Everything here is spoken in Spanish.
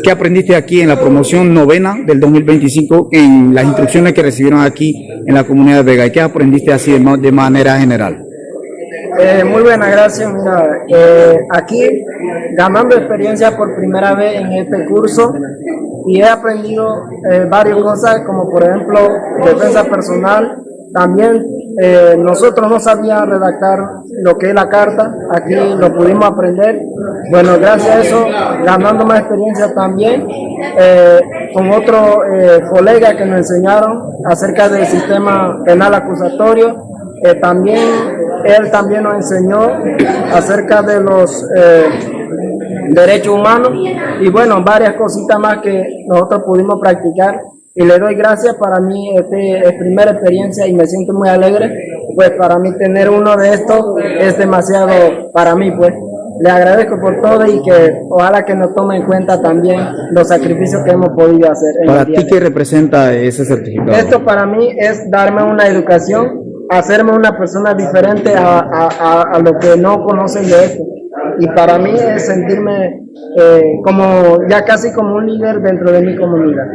¿Qué aprendiste aquí en la promoción novena del 2025 en las instrucciones que recibieron aquí en la comunidad de Vega? ¿Y qué aprendiste así de manera general? Muy buena, gracias. Mira, aquí ganando experiencia por primera vez en este curso y he aprendido varias cosas, como por ejemplo defensa personal. También nosotros no sabíamos redactar lo que es la carta, aquí lo pudimos aprender. Bueno, gracias a eso, ganando más experiencia también, con otro colega que nos enseñaron acerca del sistema penal acusatorio. También él también nos enseñó acerca de los derechos humanos y bueno, varias cositas más que nosotros pudimos practicar y le doy gracias. Para mí es primera experiencia y me siento muy alegre, pues para mí tener uno de estos es demasiado para mí, pues le agradezco por todo y que ojalá que nos tome en cuenta también los sacrificios que hemos podido hacer. ¿Para ti qué representa ese certificado? Esto para mí es darme una educación, hacerme una persona diferente a lo que no conocen de esto. Y para mí es sentirme como ya casi como un líder dentro de mi comunidad.